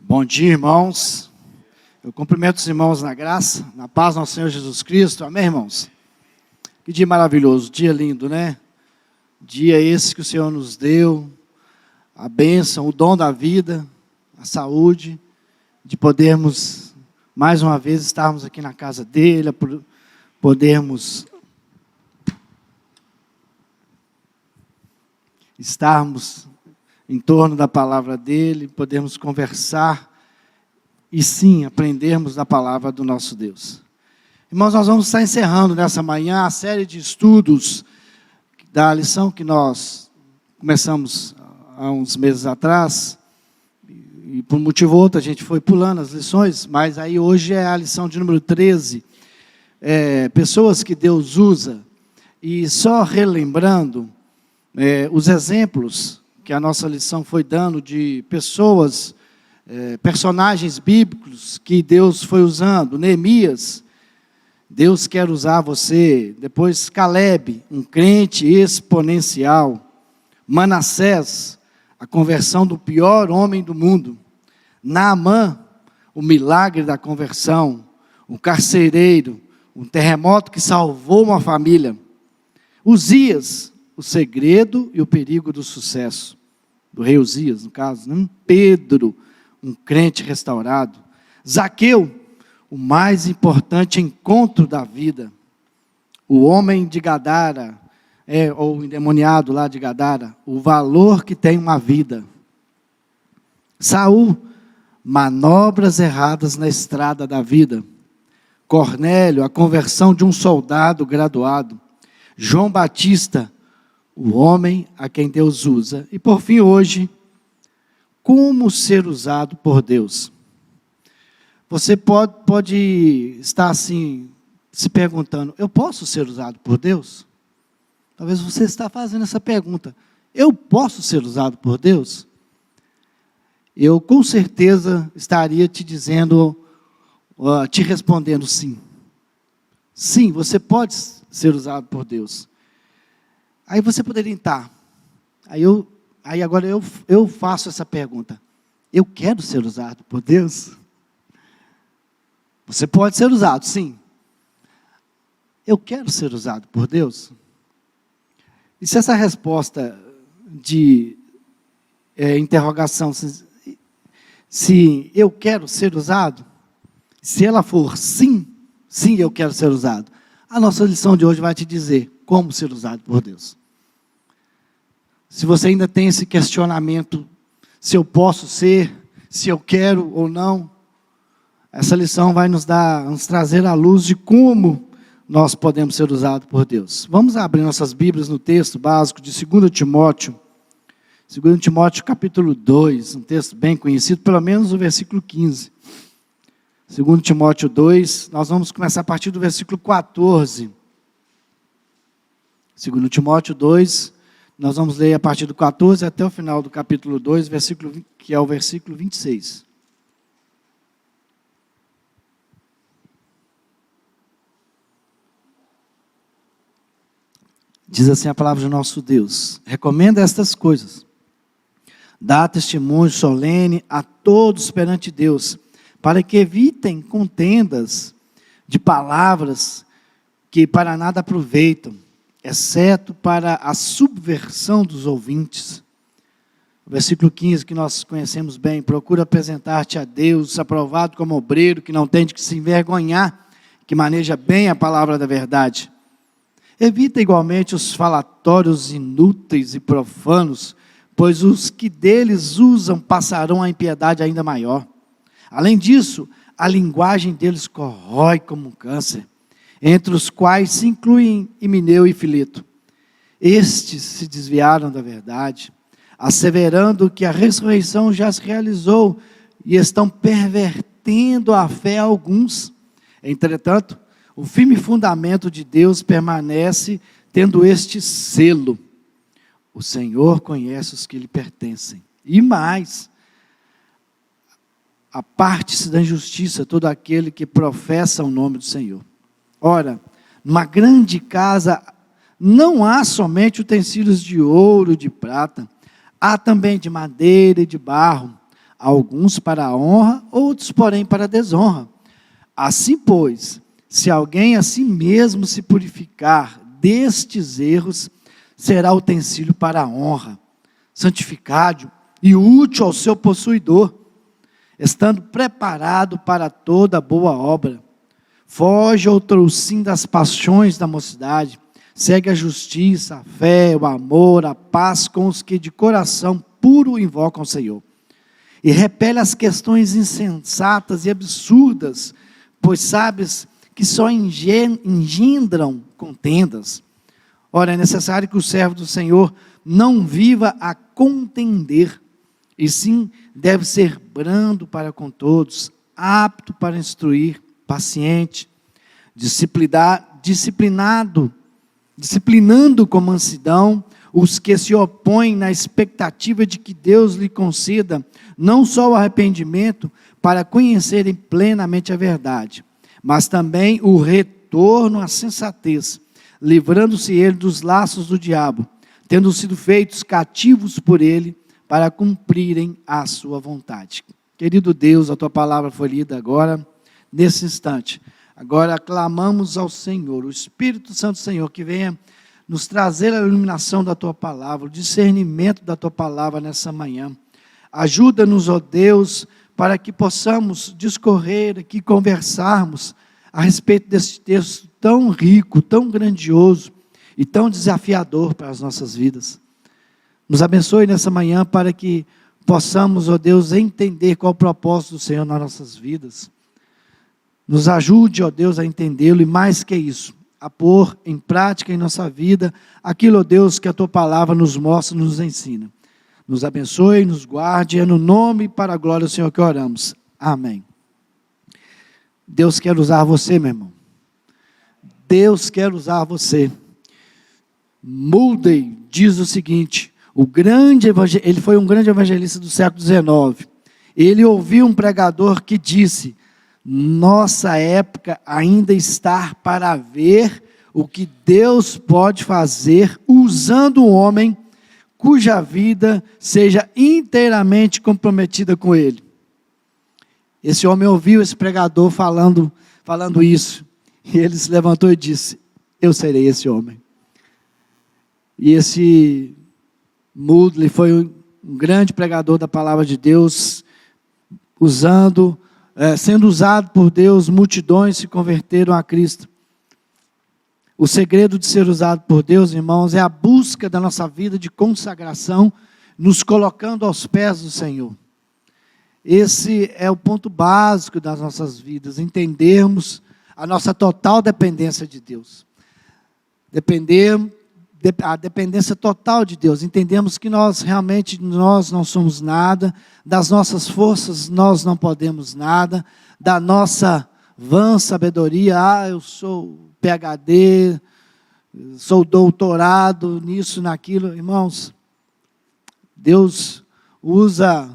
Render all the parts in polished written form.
Bom dia, irmãos. Eu cumprimento os irmãos na graça, na paz do nosso Senhor Jesus Cristo. Amém, irmãos? Que dia maravilhoso, dia lindo, né? Dia esse que o Senhor nos deu, a bênção, o dom da vida, a saúde, de podermos, mais uma vez, estarmos aqui na casa dele, podermos estarmos em torno da palavra dele, podermos conversar e sim, aprendermos da palavra do nosso Deus. Irmãos, nós vamos estar encerrando nessa manhã a série de estudos da lição que nós começamos há uns meses atrás, e por motivo ou outro a gente foi pulando as lições, mas aí hoje é a lição de número 13, pessoas que Deus usa, e só relembrando os exemplos que a nossa lição foi dando de pessoas, personagens bíblicos que Deus foi usando. Neemias, Deus quer usar você. Depois Caleb, um crente exponencial. Manassés, a conversão do pior homem do mundo. Naamã, o milagre da conversão. Um carcereiro, um terremoto que salvou uma família. Uzias, o segredo e o perigo do sucesso. Do rei Uzias, no caso, né? Pedro, um crente restaurado. Zaqueu, o mais importante encontro da vida. O homem de Gadara, ou o endemoniado lá de Gadara, o valor que tem uma vida. Saul, manobras erradas na estrada da vida. Cornélio, a conversão de um soldado graduado. João Batista, o homem a quem Deus usa. E por fim hoje, como ser usado por Deus. Você pode estar assim, se perguntando, eu posso ser usado por Deus? Talvez você está fazendo essa pergunta, eu posso ser usado por Deus? Eu com certeza estaria te dizendo, te respondendo sim. Sim, você pode ser usado por Deus. Aí você poderia estar. Aí agora eu faço essa pergunta. Eu quero ser usado por Deus? Você pode ser usado, sim. Eu quero ser usado por Deus? E se essa resposta de interrogação, se eu quero ser usado, se ela for sim, sim, eu quero ser usado, a nossa lição de hoje vai te dizer como ser usado por Deus. Se você ainda tem esse questionamento, se eu posso ser, se eu quero ou não, essa lição vai nos trazer à luz de como nós podemos ser usados por Deus. Vamos abrir nossas Bíblias no texto básico de 2 Timóteo. 2 Timóteo capítulo 2, um texto bem conhecido, pelo menos o versículo 15. 2 Timóteo 2, nós vamos começar a partir do versículo 14. 2 Timóteo 2, nós vamos ler a partir do 14 até o final do capítulo 2, que é o versículo 26. Diz assim a palavra do nosso Deus: recomenda estas coisas, dá testemunho solene a todos perante Deus, para que evitem contendas de palavras que para nada aproveitam, exceto para a subversão dos ouvintes. O versículo 15, que nós conhecemos bem: procura apresentar-te a Deus, aprovado como obreiro, que não tem de que se envergonhar, que maneja bem a palavra da verdade. Evita igualmente os falatórios inúteis e profanos, pois os que deles usam passarão a impiedade ainda maior. Além disso, a linguagem deles corrói como um câncer, entre os quais se incluem Himeneu e Fileto. Estes se desviaram da verdade, asseverando que a ressurreição já se realizou, e estão pervertendo a fé a alguns. Entretanto, o firme fundamento de Deus permanece, tendo este selo: o Senhor conhece os que lhe pertencem. E mais, aparte-se da injustiça todo aquele que professa o nome do Senhor. Ora, numa grande casa não há somente utensílios de ouro e de prata, há também de madeira e de barro, alguns para a honra, outros, porém, para a desonra. Assim, pois, se alguém a si mesmo se purificar destes erros, será utensílio para a honra, santificado e útil ao seu possuidor, estando preparado para toda boa obra. Foge outrossim das paixões da mocidade, segue a justiça, a fé, o amor, a paz com os que de coração puro invocam o Senhor. E repele as questões insensatas e absurdas, pois sabes que só engendram contendas. Ora, é necessário que o servo do Senhor não viva a contender, e sim deve ser brando para com todos, apto para instruir, paciente, disciplinando com mansidão os que se opõem na expectativa de que Deus lhe conceda não só o arrependimento para conhecerem plenamente a verdade, mas também o retorno à sensatez, livrando-se ele dos laços do diabo, tendo sido feitos cativos por ele para cumprirem a sua vontade. Querido Deus, a tua palavra foi lida agora, nesse instante. Agora clamamos ao Senhor, o Espírito Santo do Senhor, que venha nos trazer a iluminação da tua palavra, o discernimento da tua palavra nessa manhã. Ajuda-nos, ó Deus, para que possamos discorrer aqui, conversarmos a respeito desse texto tão rico, tão grandioso e tão desafiador para as nossas vidas. Nos abençoe nessa manhã para que possamos, ó Deus, entender qual é o propósito do Senhor nas nossas vidas. Nos ajude, ó Deus, a entendê-lo e mais que isso, a pôr em prática em nossa vida aquilo, ó Deus, que a tua palavra nos mostra, nos ensina. Nos abençoe, nos guarde, é no nome e para a glória do Senhor que oramos. Amém. Deus quer usar você, meu irmão. Deus quer usar você. Moody diz o seguinte: ele foi um grande evangelista do século XIX. Ele ouviu um pregador que disse: nossa época ainda está para ver o que Deus pode fazer usando um homem cuja vida seja inteiramente comprometida com Ele. Esse homem ouviu esse pregador falando isso, e ele se levantou e disse: eu serei esse homem. E esse Moody foi um grande pregador da palavra de Deus, sendo usado por Deus, multidões se converteram a Cristo. O segredo de ser usado por Deus, irmãos, é a busca da nossa vida de consagração, nos colocando aos pés do Senhor. Esse é o ponto básico das nossas vidas, entendermos a nossa total dependência de Deus. A dependência total de Deus. Entendemos que nós não somos nada, das nossas forças nós não podemos nada, da nossa vã sabedoria, eu sou PhD, sou doutorado nisso, naquilo. Irmãos, Deus usa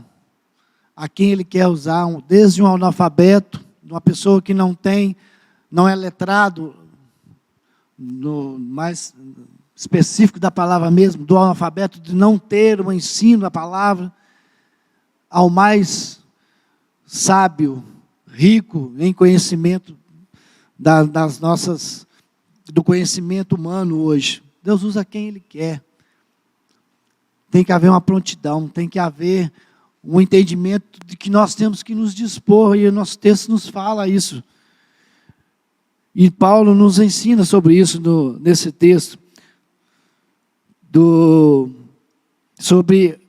a quem Ele quer usar, desde um analfabeto, uma pessoa que não é letrado, no mais específico da palavra mesmo, do analfabeto, de não ter um ensino da palavra, ao mais sábio, rico em conhecimento do conhecimento humano hoje. Deus usa quem Ele quer. Tem que haver uma prontidão, tem que haver um entendimento de que nós temos que nos dispor, e o nosso texto nos fala isso. E Paulo nos ensina sobre isso nesse texto, sobre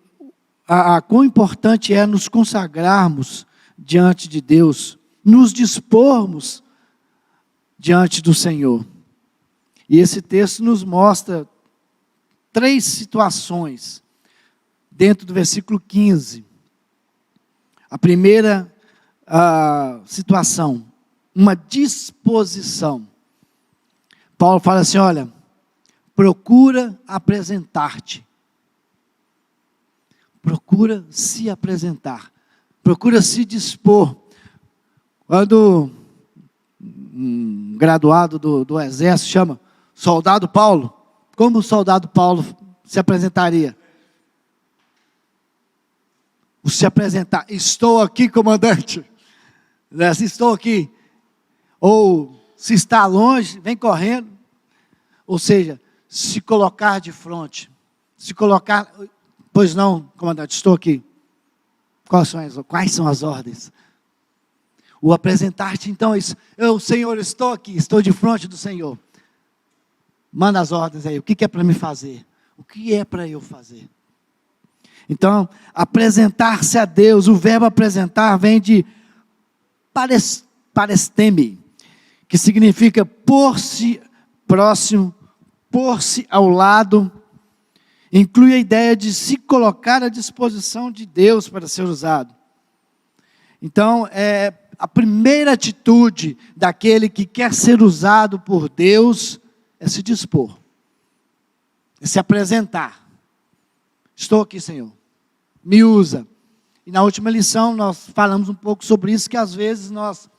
quão importante é nos consagrarmos diante de Deus, nos dispormos diante do Senhor. E esse texto nos mostra 3 situações, dentro do versículo 15. A primeira situação, uma disposição. Paulo fala assim: olha, procura apresentar-te. Procura se apresentar. Procura se dispor. Quando um graduado do exército chama soldado Paulo, como o soldado Paulo se apresentaria? O se apresentar, estou aqui, comandante. Se estou aqui. Ou se está longe, vem correndo. Ou seja, se colocar de frente. Se colocar, pois não, comandante, estou aqui. Quais são as ordens? O apresentar-te, então, é isso. Eu, Senhor, estou aqui, estou de frente do Senhor. Manda as ordens aí, o que é para me fazer? O que é para eu fazer? Então, apresentar-se a Deus, o verbo apresentar vem de paresteme, que significa pôr-se próximo, pôr-se ao lado, inclui a ideia de se colocar à disposição de Deus para ser usado. Então, a primeira atitude daquele que quer ser usado por Deus é se dispor, é se apresentar. Estou aqui, Senhor, me usa. E na última lição nós falamos um pouco sobre isso, que às vezes nós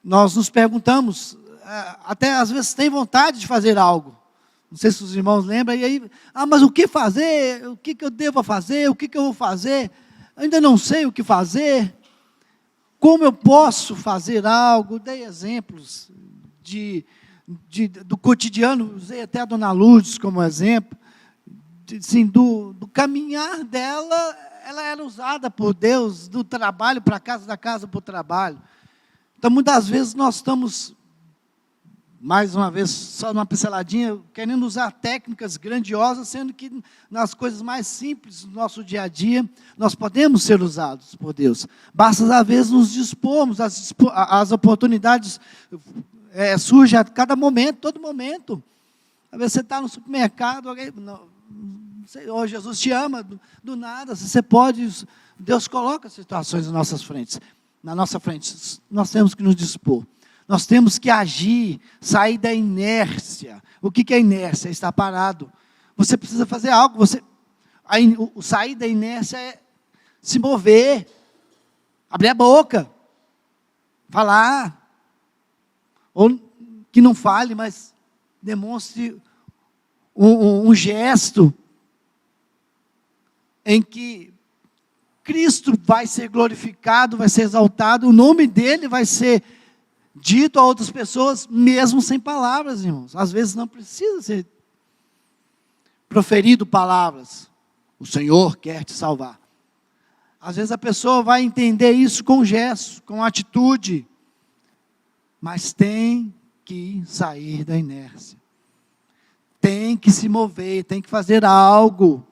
nos perguntamos, até às vezes tem vontade de fazer algo. Não sei se os irmãos lembram, e aí, mas o que fazer? O que eu devo fazer? O que eu vou fazer? Eu ainda não sei o que fazer. Como eu posso fazer algo? Dei exemplos do cotidiano, usei até a dona Lourdes como exemplo, assim, do caminhar dela, ela era usada por Deus, do trabalho para a casa, da casa para o trabalho. Então, muitas vezes nós estamos, mais uma vez, só numa pinceladinha, querendo usar técnicas grandiosas, sendo que nas coisas mais simples do nosso dia a dia, nós podemos ser usados por Deus. Basta, às vezes, nos dispormos, as oportunidades surgem a cada momento, todo momento. Às vezes você está no supermercado, alguém... Oh, Jesus te ama, do nada, você pode, Deus coloca situações na nossa frente, nós temos que nos dispor, nós temos que agir, sair da inércia. O que é inércia? Estar parado. Você precisa fazer algo, o sair da inércia é se mover, abrir a boca, falar, ou que não fale, mas demonstre um gesto, em que Cristo vai ser glorificado, vai ser exaltado, o nome dele vai ser dito a outras pessoas, mesmo sem palavras, irmãos. Às vezes não precisa ser proferido palavras. O Senhor quer te salvar. Às vezes a pessoa vai entender isso com gesto, com atitude, mas tem que sair da inércia. Tem que se mover, tem que fazer algo.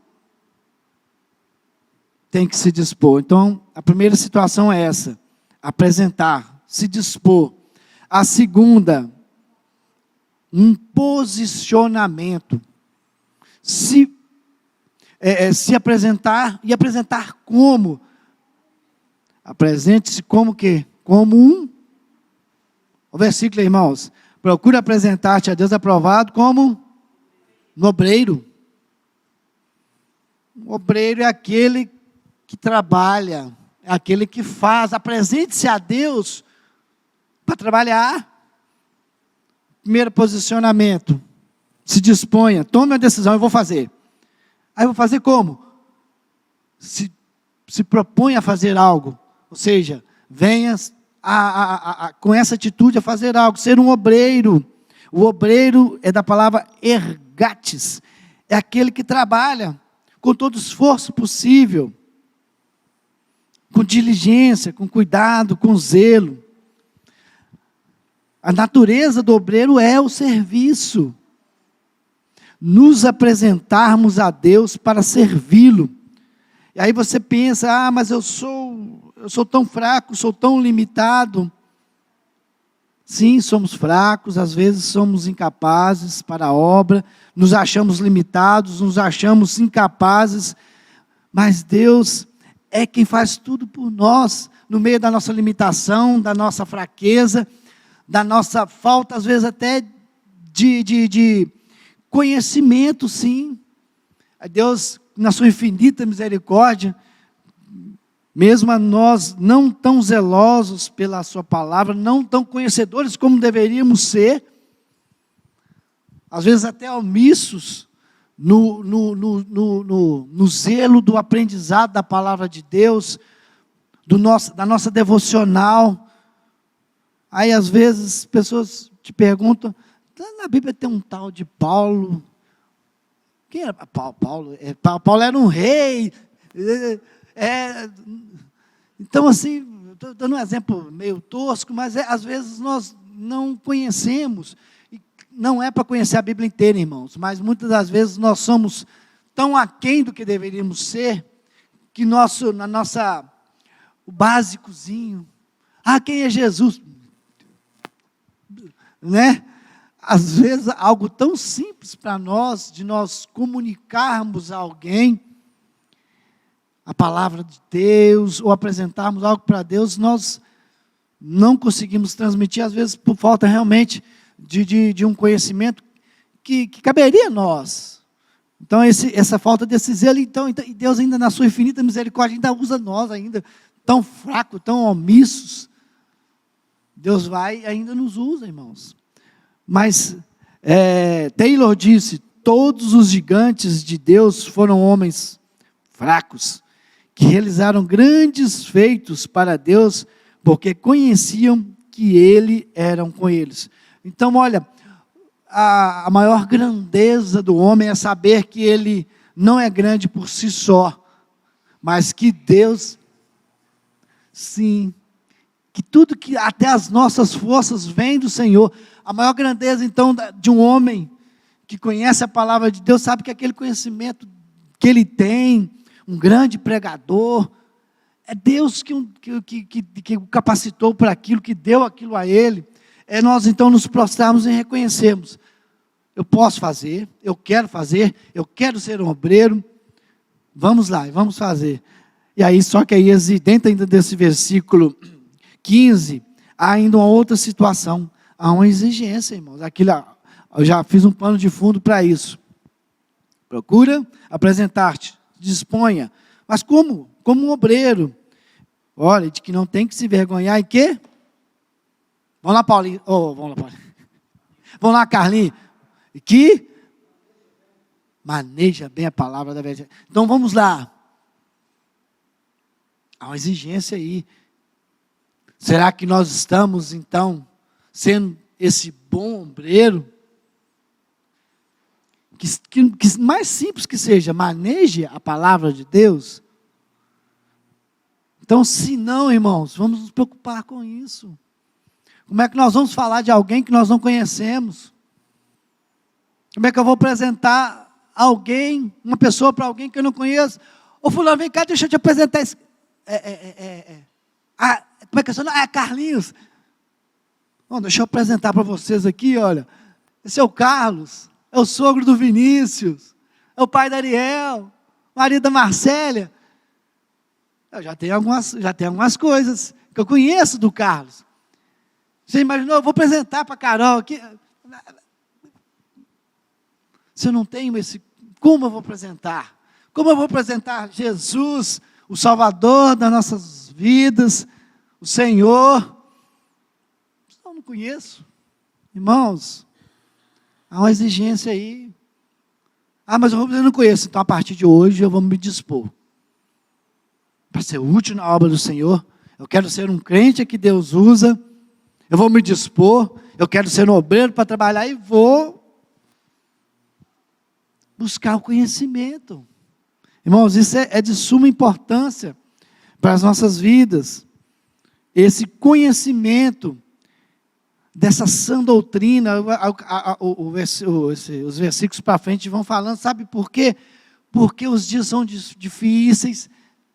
Tem que se dispor. Então, a primeira situação é essa: apresentar, se dispor. A segunda, um posicionamento. Se apresentar, e apresentar como? Apresente-se como quê? Como o versículo, irmãos. Procura apresentar-te a Deus aprovado como um obreiro. O obreiro é aquele que trabalha, é aquele que faz. Apresente-se a Deus para trabalhar. Primeiro posicionamento, se disponha, tome uma decisão, eu vou fazer. Aí eu vou fazer como? Se propõe a fazer algo, ou seja, venha com essa atitude a fazer algo, ser um obreiro. O obreiro é da palavra ergates, é aquele que trabalha com todo o esforço possível, com diligência, com cuidado, com zelo. A natureza do obreiro é o serviço. Nos apresentarmos a Deus para servi-lo. E aí você pensa, mas eu sou tão fraco, sou tão limitado. Sim, somos fracos, às vezes somos incapazes para a obra, nos achamos limitados, nos achamos incapazes, mas Deus é quem faz tudo por nós, no meio da nossa limitação, da nossa fraqueza, da nossa falta, às vezes até de conhecimento, sim. Deus, na sua infinita misericórdia, mesmo a nós não tão zelosos pela sua palavra, não tão conhecedores como deveríamos ser, às vezes até omissos, no zelo do aprendizado da palavra de Deus, da nossa devocional. Aí, às vezes, pessoas te perguntam, na Bíblia tem um tal de Paulo. Quem era Paulo? Paulo era um rei. Então, assim, estou dando um exemplo meio tosco, mas às vezes nós não conhecemos. E não é para conhecer a Bíblia inteira, irmãos, mas muitas das vezes nós somos tão aquém do que deveríamos ser, que o básicozinho, quem é Jesus? Né? Às vezes, algo tão simples para nós, de nós comunicarmos a alguém a palavra de Deus, ou apresentarmos algo para Deus, nós não conseguimos transmitir, às vezes, por falta realmente de um conhecimento que caberia a nós. Então, essa falta desse zelo, então, e Deus ainda, na sua infinita misericórdia, ainda usa nós, ainda tão fracos, tão omissos. Deus vai e ainda nos usa, irmãos. Mas Taylor disse, todos os gigantes de Deus foram homens fracos, que realizaram grandes feitos para Deus, porque conheciam que Ele era com eles. Então, olha, a maior grandeza do homem é saber que ele não é grande por si só, mas que Deus, sim, que tudo que até as nossas forças vem do Senhor. A maior grandeza, então, de um homem que conhece a palavra de Deus, sabe que aquele conhecimento que ele tem, um grande pregador, é Deus que o capacitou para aquilo, que deu aquilo a ele. É nós, então, nos prostrarmos e reconhecermos. Eu posso fazer, eu quero ser um obreiro, vamos lá, vamos fazer. E aí, só que aí, dentro ainda desse versículo 15, há ainda uma outra situação, há uma exigência, irmãos. Aquilo, eu já fiz um pano de fundo para isso. Procura apresentar-te, disponha. Mas como? Como um obreiro. Olha, de que não tem que se vergonhar e quê? Vamos lá, Paulinho. Vamos lá, Paulinho. Vamos lá, Carlinhos. E que maneja bem a palavra da verdade. Então, vamos lá. Há uma exigência aí. Será que nós estamos, então, sendo esse bom obreiro? Que mais simples que seja, maneje a palavra de Deus. Então, se não, irmãos, vamos nos preocupar com isso. Como é que nós vamos falar de alguém que nós não conhecemos? Como é que eu vou apresentar alguém, uma pessoa para alguém que eu não conheço? Ô fulano, vem cá, deixa eu te apresentar esse... como é que é seu nome? Carlinhos. Bom, deixa eu apresentar para vocês aqui, olha. Esse é o Carlos, é o sogro do Vinícius, é o pai da Ariel, marido da Marcélia. Eu já tenho algumas coisas que eu conheço do Carlos. Você imaginou? Eu vou apresentar para a Carol aqui. Se eu não tenho como eu vou apresentar? Como eu vou apresentar Jesus, o Salvador das nossas vidas, o Senhor? Eu não conheço. Irmãos, há uma exigência aí. Mas eu não conheço. Então, a partir de hoje, eu vou me dispor para ser útil na obra do Senhor. Eu quero ser um crente que Deus usa. Eu vou me dispor. Eu quero ser um obreiro para trabalhar e vou buscar o conhecimento. Irmãos, isso é de suma importância para as nossas vidas. Esse conhecimento dessa sã doutrina, os versículos para frente vão falando, sabe por quê? Porque os dias são difíceis.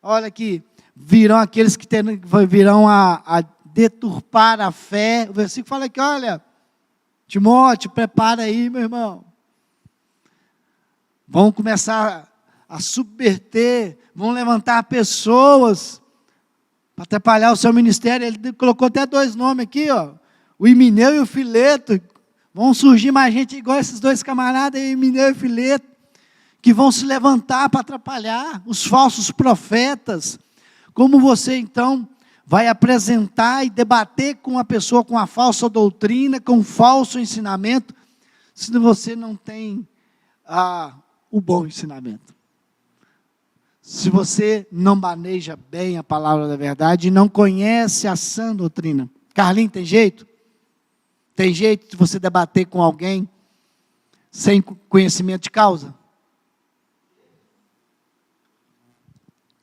Olha aqui, virão aqueles que virão a deturpar a fé. O versículo fala aqui, olha, Timóteo, prepara aí, meu irmão. Vão começar a subverter, vão levantar pessoas para atrapalhar o seu ministério. Ele colocou até 2 nomes aqui, ó, o Himeneu e o Fileto. Vão surgir mais gente igual esses 2 camaradas, Himeneu e Fileto, que vão se levantar para atrapalhar os falsos profetas. Como você, então, vai apresentar e debater com a pessoa com a falsa doutrina, com o falso ensinamento, se você não tem o bom ensinamento. Se você não maneja bem a palavra da verdade e não conhece a sã doutrina. Carlinhos, tem jeito? Tem jeito de você debater com alguém sem conhecimento de causa?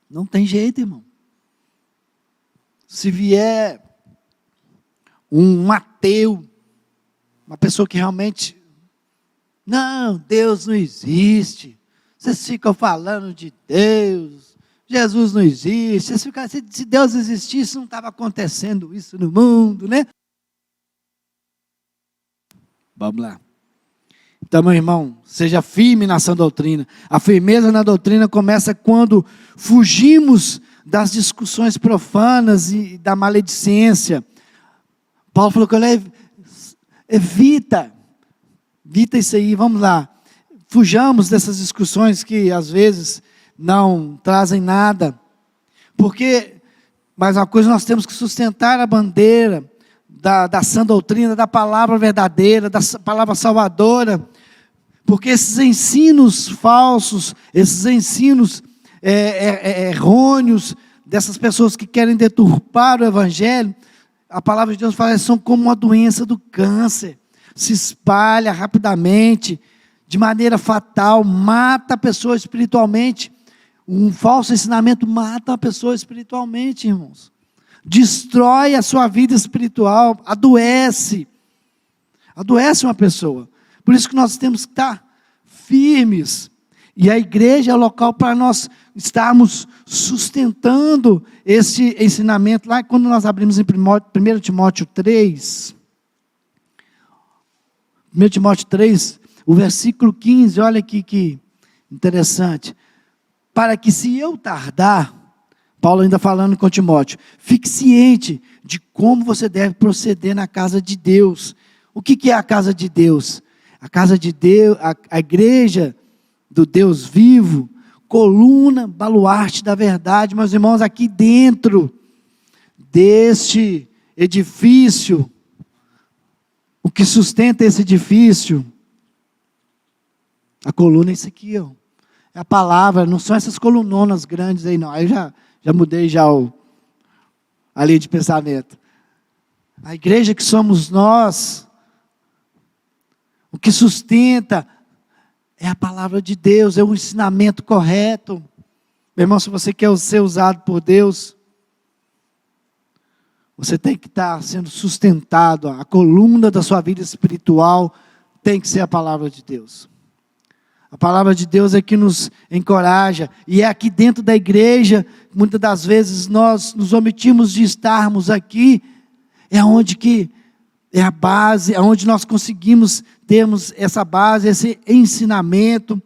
Não tem jeito, irmão. Se vier um ateu, uma pessoa que realmente, não, Deus não existe, vocês ficam falando de Deus, Jesus não existe, vocês ficam, se Deus existisse, não estava acontecendo isso no mundo, né? Vamos lá. Então, meu irmão, seja firme na sã doutrina. A firmeza na doutrina começa quando fugimos das discussões profanas e da maledicência. Paulo falou que evita isso aí, vamos lá. Fujamos dessas discussões que às vezes não trazem nada. Mas uma coisa, nós temos que sustentar a bandeira da sã doutrina, da palavra verdadeira, da palavra salvadora, porque esses ensinos falsos, esses ensinos errôneos, dessas pessoas que querem deturpar o evangelho, a palavra de Deus fala, são como uma doença do câncer, se espalha rapidamente, de maneira fatal, mata a pessoa espiritualmente. Um falso ensinamento mata a pessoa espiritualmente, irmãos. Destrói a sua vida espiritual, adoece uma pessoa. Por isso que nós temos que estar firmes, e a igreja é o local para nós estarmos sustentando esse ensinamento. Lá quando nós abrimos em 1 Timóteo 3, 1 Timóteo 3, o versículo 15, olha aqui que interessante, para que se eu tardar, Paulo ainda falando com Timóteo, fique ciente de como você deve proceder na casa de Deus. O que é a casa de Deus? A casa de Deus, a igreja do Deus vivo, coluna, baluarte da verdade. Meus irmãos, aqui dentro deste edifício, o que sustenta esse edifício, a coluna é isso aqui, ó. É a palavra, não são essas colunonas grandes aí não, aí já mudei a linha de pensamento. A igreja que somos nós, o que sustenta é a palavra de Deus, é o ensinamento correto. Meu irmão, se você quer ser usado por Deus, você tem que estar sendo sustentado, a coluna da sua vida espiritual tem que ser a palavra de Deus. A palavra de Deus é que nos encoraja, e é aqui dentro da igreja, muitas das vezes nós nos omitimos de estarmos aqui, é onde que é a base, é onde nós conseguimos termos essa base, esse ensinamento,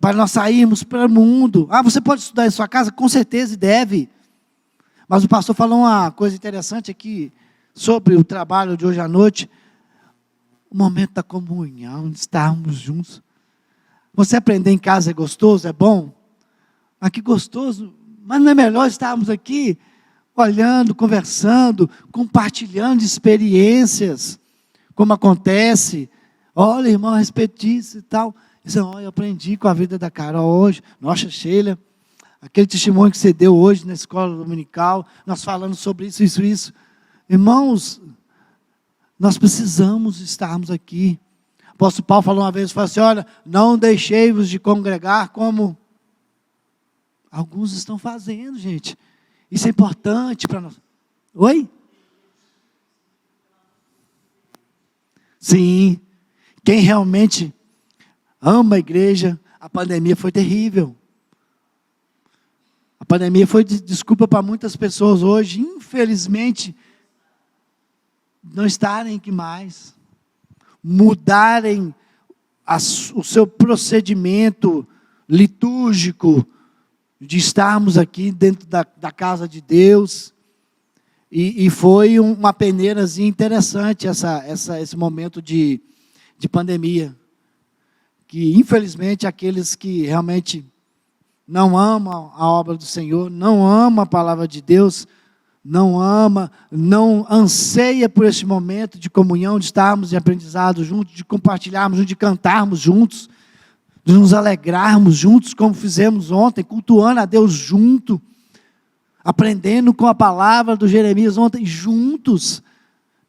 para nós sairmos para o mundo. Você pode estudar em sua casa? Com certeza, e deve. Mas o pastor falou uma coisa interessante aqui, sobre o trabalho de hoje à noite, o momento da comunhão, de estarmos juntos. Você aprender em casa é gostoso, é bom? Que gostoso, mas não é melhor estarmos aqui, olhando, conversando, compartilhando experiências, como acontece. Olha, irmão, a respeito disso e tal. Eu aprendi com a vida da Carol hoje. Nossa, Sheila, aquele testemunho que você deu hoje na escola dominical, nós falando sobre isso. Irmãos, nós precisamos estarmos aqui. O apóstolo Paulo falou uma vez, falou assim, olha, não deixei-vos de congregar como alguns estão fazendo, gente. Isso é importante para nós. Oi? Sim. Quem realmente ama a igreja, a pandemia foi terrível. A pandemia foi desculpa para muitas pessoas hoje, infelizmente, não estarem aqui mais. Mudarem o seu procedimento litúrgico, de estarmos aqui dentro da casa de Deus, e foi uma peneirazinha interessante esse momento de pandemia, que infelizmente aqueles que realmente não amam a obra do Senhor, não amam a palavra de Deus, não anseia por esse momento de comunhão, de estarmos em aprendizado juntos, de compartilharmos juntos, de cantarmos juntos, de nos alegrarmos juntos, como fizemos ontem, cultuando a Deus junto, aprendendo com a palavra do Jeremias ontem, juntos.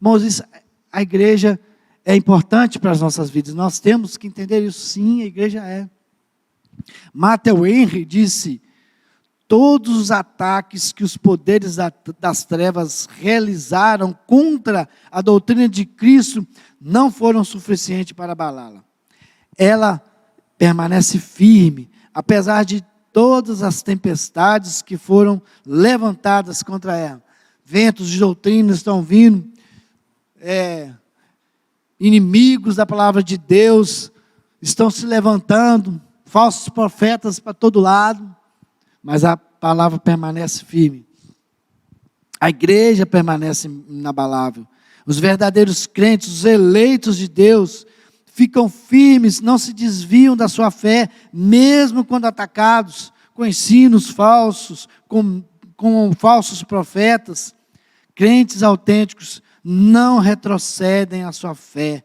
Irmãos, a igreja é importante para as nossas vidas, nós temos que entender isso, sim, a igreja é. Matthew Henry disse: todos os ataques que os poderes das trevas realizaram contra a doutrina de Cristo não foram suficientes para abalá-la. Ela permanece firme, apesar de todas as tempestades que foram levantadas contra ela. Ventos de doutrina estão vindo, inimigos da palavra de Deus estão se levantando, falsos profetas para todo lado, mas a palavra permanece firme. A igreja permanece inabalável. Os verdadeiros crentes, os eleitos de Deus, ficam firmes, não se desviam da sua fé, mesmo quando atacados com ensinos falsos, com falsos profetas. Crentes autênticos não retrocedem a sua fé.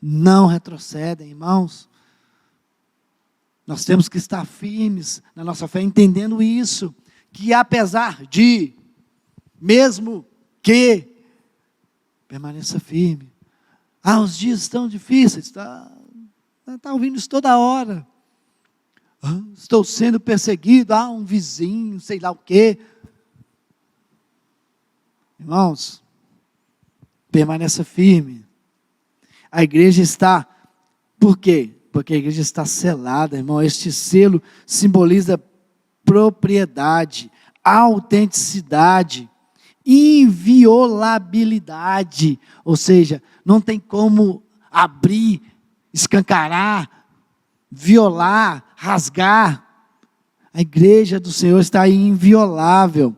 Não retrocedem, irmãos. Nós temos que estar firmes na nossa fé, entendendo isso, que apesar de, mesmo que, permaneça firme. Os dias estão difíceis, está ouvindo isso toda hora. Estou sendo perseguido, um vizinho, sei lá o quê. Irmãos, permaneça firme. A igreja está, por quê? Porque a igreja está selada, irmão. Este selo simboliza propriedade, autenticidade, inviolabilidade. Ou seja, não tem como abrir, escancarar, violar, rasgar. A igreja do Senhor está inviolável.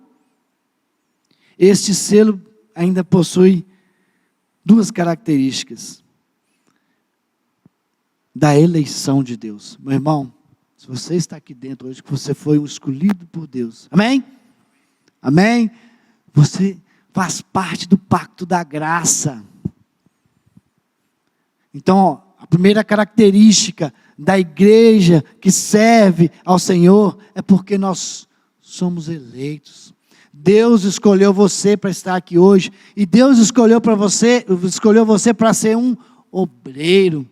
Este selo ainda possui duas características da eleição de Deus. Meu irmão, se você está aqui dentro hoje, que você foi um escolhido por Deus, amém? Amém? Você faz parte do pacto da graça. Então, a primeira característica da igreja que serve ao Senhor é porque nós somos eleitos. Deus escolheu você para estar aqui hoje, e Deus escolheu você para ser um obreiro.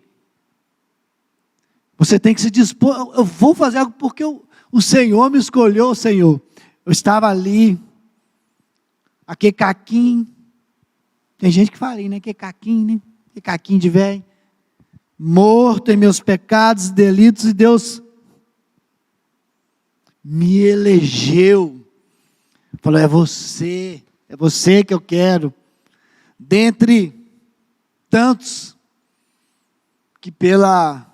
Você tem que se dispor, eu vou fazer algo porque o Senhor me escolheu, Senhor. Eu estava ali, aquele caquinho, tem gente que fala aí, né, que caquinho, né, que caquinho de velho, morto em meus pecados e delitos, e Deus me elegeu, falou, é você que eu quero, dentre tantos, que pela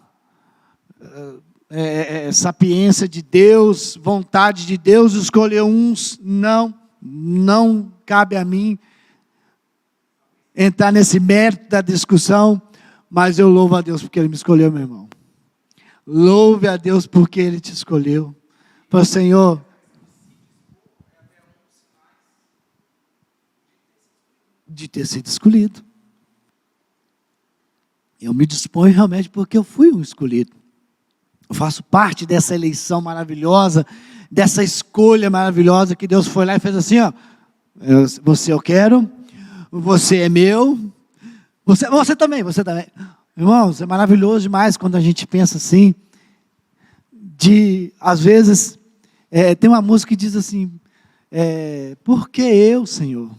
sapiência de Deus, vontade de Deus, escolheu uns, não cabe a mim entrar nesse mérito da discussão, mas eu louvo a Deus porque Ele me escolheu, meu irmão. Louve a Deus porque Ele te escolheu. Fala, Senhor, de ter sido escolhido. Eu me disponho realmente porque eu fui um escolhido. Eu faço parte dessa eleição maravilhosa, dessa escolha maravilhosa que Deus foi lá e fez assim, você eu quero, você é meu, você também. Irmãos, é maravilhoso demais quando a gente pensa assim, às vezes, tem uma música que diz assim, por que eu, Senhor?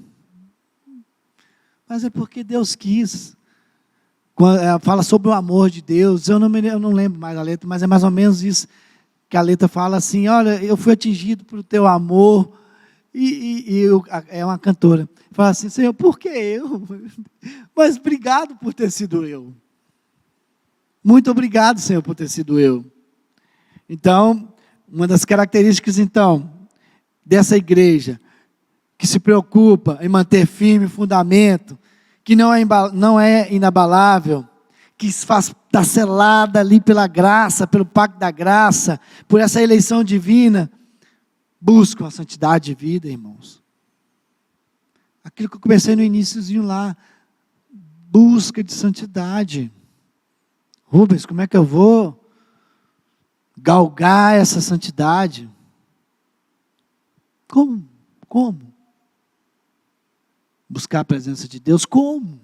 Mas é porque Deus quis. Fala sobre o amor de Deus, eu não lembro mais a letra, mas é mais ou menos isso, que a letra fala assim, olha, eu fui atingido pelo teu amor, é uma cantora, fala assim, Senhor, por que eu? Mas obrigado por ter sido eu. Muito obrigado, Senhor, por ter sido eu. Então, uma das características, então, dessa igreja, que se preocupa em manter firme o fundamento, que não é inabalável, que está selada ali pela graça, pelo pacto da graça, por essa eleição divina, buscam a santidade de vida, irmãos. Aquilo que eu comecei no iníciozinho lá, busca de santidade. Rubens, como é que eu vou galgar essa santidade. Como? Como? Buscar a presença de Deus, como?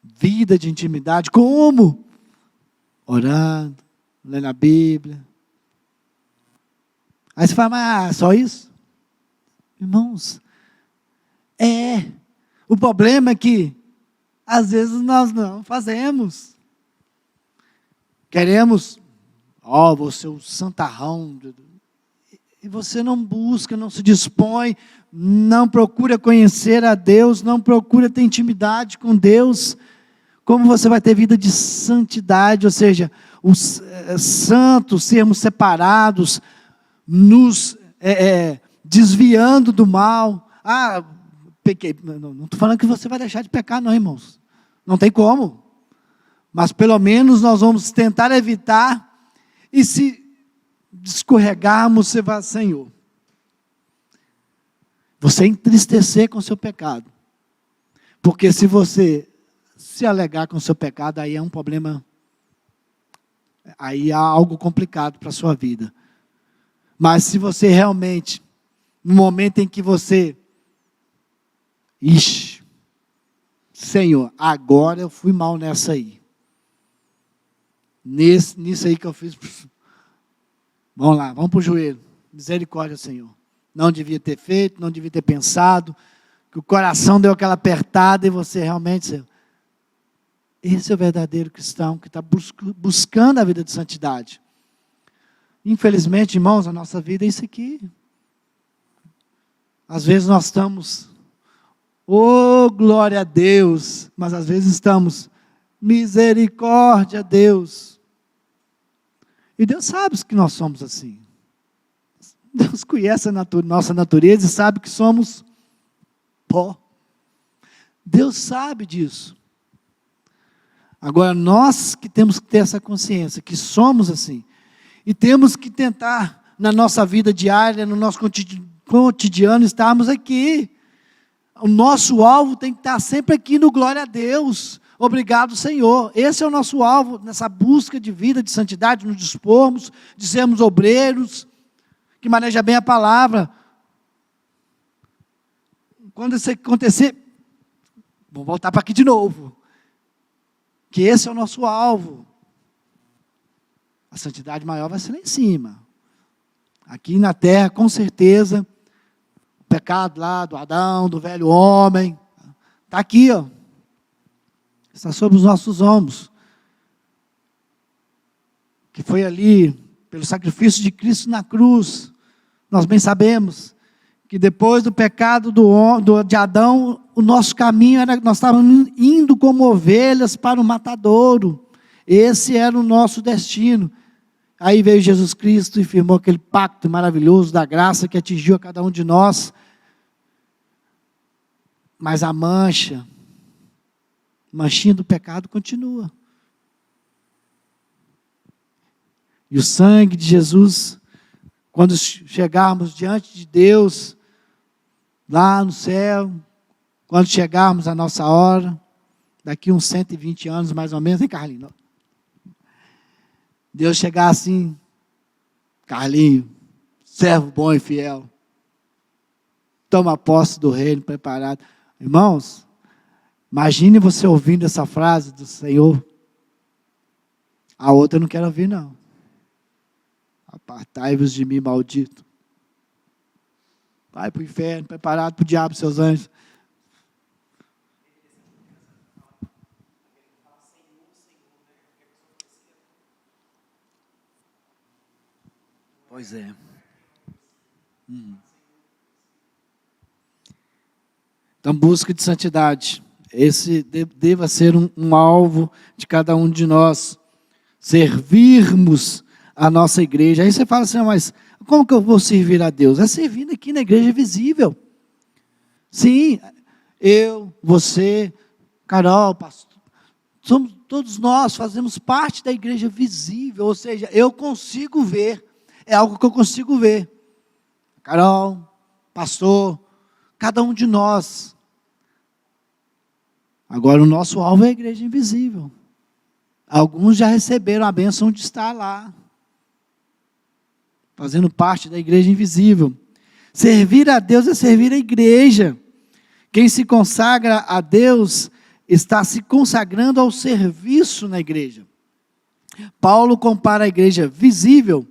Vida de intimidade, como? Orando, lendo a Bíblia. Aí você fala, mas só isso? Irmãos, o problema é que, às vezes, nós não fazemos. Queremos, vou ser o santarrão, e você não busca, não se dispõe, não procura conhecer a Deus, não procura ter intimidade com Deus. Como você vai ter vida de santidade, ou seja, os santos, sermos separados, nos desviando do mal. Pequei. Não estou falando que você vai deixar de pecar, não, irmãos. Não tem como. Mas pelo menos nós vamos tentar evitar, e se escorregarmos, você vai, Senhor. Você entristecer com o seu pecado. Porque se você se alegar com o seu pecado, aí é um problema, aí há algo complicado para a sua vida. Mas se você realmente, no momento em que você, Senhor, agora eu fui mal nessa aí. Nisso aí que eu fiz. Vamos lá, vamos para o joelho. Misericórdia, Senhor. Não devia ter feito, não devia ter pensado, que o coração deu aquela apertada e você realmente, Senhor. Esse é o verdadeiro cristão que está buscando a vida de santidade. Infelizmente, irmãos, a nossa vida é isso aqui. Às vezes nós estamos, glória a Deus, mas às vezes estamos, misericórdia a Deus. E Deus sabe que nós somos assim. Deus conhece a nossa natureza e sabe que somos pó. Deus sabe disso. Agora, nós que temos que ter essa consciência, que somos assim, e temos que tentar, na nossa vida diária, no nosso cotidiano, estarmos aqui. O nosso alvo tem que estar sempre aqui no glória a Deus. Obrigado, Senhor. Esse é o nosso alvo, nessa busca de vida, de santidade, nos dispormos, de sermos obreiros, que maneja bem a palavra. Quando isso acontecer, vamos voltar para aqui de novo. Que esse é o nosso alvo. A santidade maior vai ser lá em cima. Aqui na terra, com certeza, o pecado lá do Adão, do velho homem, está aqui, está sobre os nossos ombros. Que foi ali, pelo sacrifício de Cristo na cruz. Nós bem sabemos que depois do pecado de Adão, o nosso caminho era, nós estávamos indo como ovelhas para o matadouro. Esse era o nosso destino. Aí veio Jesus Cristo e firmou aquele pacto maravilhoso da graça que atingiu a cada um de nós. Mas a manchinha do pecado continua. E o sangue de Jesus, quando chegarmos diante de Deus, lá no céu, quando chegarmos à nossa hora, daqui uns 120 anos mais ou menos, hein, Carlinhos? Deus chegar assim, Carlinho, servo bom e fiel, toma posse do reino preparado. Irmãos, imagine você ouvindo essa frase do Senhor. A outra eu não quero ouvir, não. Apartai-vos de mim, maldito. Vai para o inferno, preparado para o diabo, seus anjos. Pois é. Então, busca de santidade. Esse deva ser um alvo de cada um de nós. Servirmos a nossa igreja. Aí você fala assim, mas como que eu vou servir a Deus? É servindo aqui na igreja visível. Sim, eu, você, Carol, pastor, todos nós fazemos parte da igreja visível, ou seja, eu consigo ver, é algo que eu consigo ver. Carol, pastor, cada um de nós. Agora o nosso alvo é a igreja invisível. Alguns já receberam a bênção de estar lá. fazendo parte da igreja invisível. Servir a Deus é servir a igreja. Quem se consagra a Deus está se consagrando ao serviço na igreja. Paulo compara a igreja visível,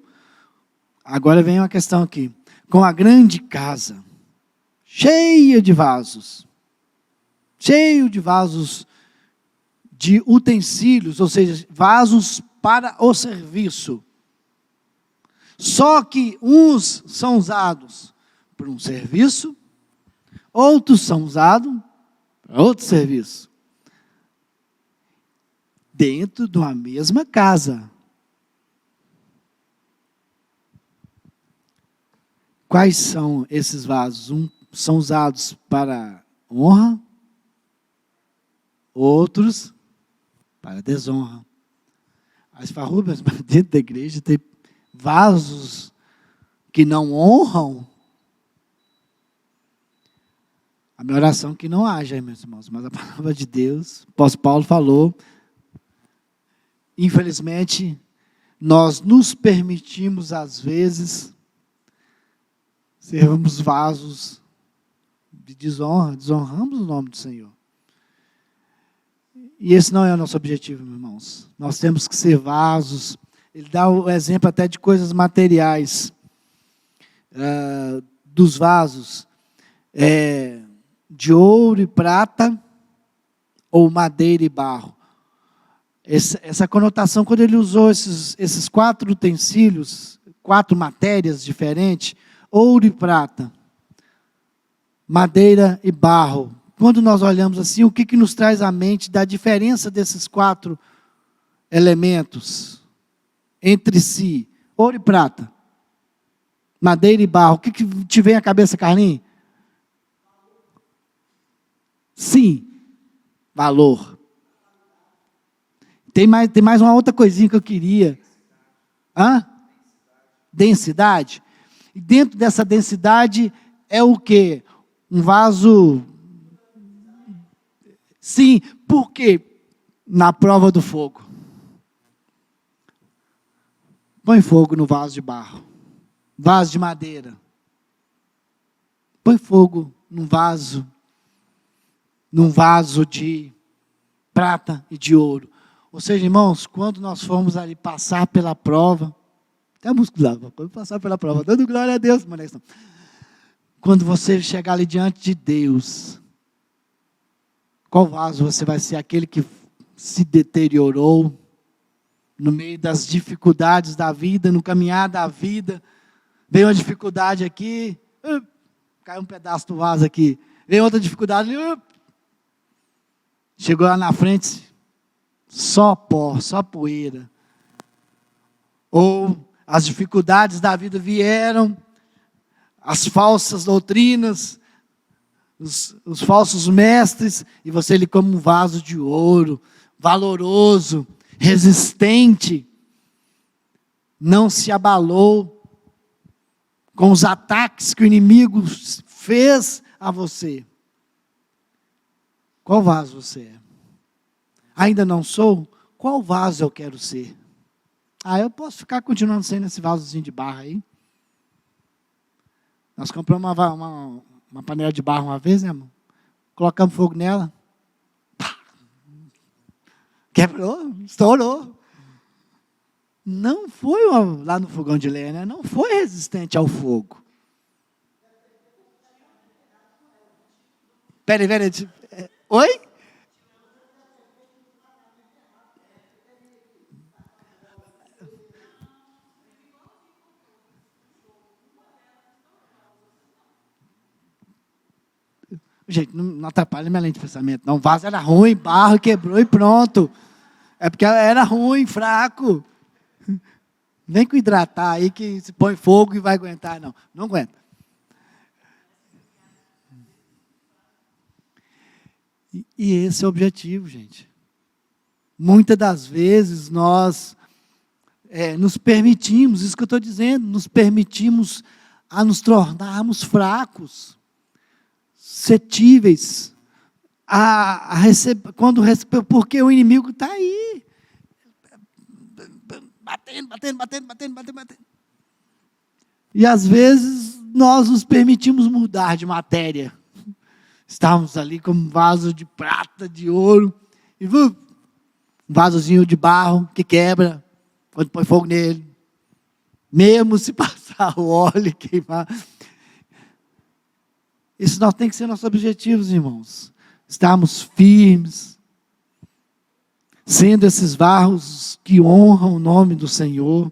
agora vem uma questão aqui, com a grande casa, cheia de vasos, cheio de vasos de utensílios, ou seja, vasos para o serviço. Só que uns são usados para um serviço, outros são usados para outro serviço. Dentro de uma mesma casa. Quais são esses vasos? São usados para honra, outros para desonra. As farrubas dentro da igreja tem vasos que não honram. A minha oração é que não haja, meus irmãos, mas a palavra de Deus, o apóstolo Paulo falou, infelizmente, nós nos permitimos, às vezes, sermos vasos de desonra, desonramos o nome do Senhor. E esse não é o nosso objetivo, meus irmãos. Nós temos que ser vasos. Ele dá o exemplo até de coisas materiais, dos vasos, de ouro e prata, ou madeira e barro. Essa conotação, quando ele usou esses 4 utensílios, 4 matérias diferentes, ouro e prata, madeira e barro. Quando nós olhamos assim, o que nos traz à mente da diferença desses 4 elementos entre si? Ouro e prata, madeira e barro. O que te vem à cabeça, Carlinhos? Sim, valor. Tem mais uma outra coisinha que eu queria. Densidade. E dentro dessa densidade é o quê? Um vaso. Sim, por quê? Na prova do fogo. Põe fogo no vaso de barro. Vaso de madeira. Põe fogo num vaso de prata e de ouro. Ou seja, irmãos, quando nós formos ali passar pela prova, até musculava, quando passar pela prova, dando glória a Deus, mano. Quando você chegar ali diante de Deus, qual vaso você vai ser? Aquele que se deteriorou no meio das dificuldades da vida, no caminhar da vida. Veio uma dificuldade aqui, caiu um pedaço do vaso aqui. Veio outra dificuldade, chegou lá na frente, só pó, só poeira. Ou as dificuldades da vida vieram, as falsas doutrinas, os falsos mestres, e você ele como um vaso de ouro, valoroso, resistente, não se abalou com os ataques que o inimigo fez a você. Qual vaso você é? Ainda não sou? Qual vaso eu quero ser? Eu posso ficar continuando sendo esse vasozinho de barro aí. Nós compramos uma panela de barro uma vez, né, irmão? Colocamos fogo nela. Pá! Quebrou, estourou. Não foi lá no fogão de lenha, né? Não foi resistente ao fogo. Peraí. Oi? Gente, não atrapalha minha lente de pensamento. Não, o vaso era ruim, barro quebrou e pronto. É porque era ruim, fraco. Vem com hidratar aí que se põe fogo e vai aguentar. Não aguenta. E esse é o objetivo, gente. Muitas das vezes nós nos permitimos, isso que eu estou dizendo, nos permitimos a nos tornarmos fracos, suscetíveis a receber, porque o inimigo está aí, batendo. E às vezes nós nos permitimos mudar de matéria. Estávamos ali como um vaso de prata, de ouro, e um vasozinho de barro que quebra quando põe fogo nele. Mesmo se passar o óleo e queimar. Isso não tem que ser nossos objetivos, irmãos. Estarmos firmes, sendo esses vasos que honram o nome do Senhor,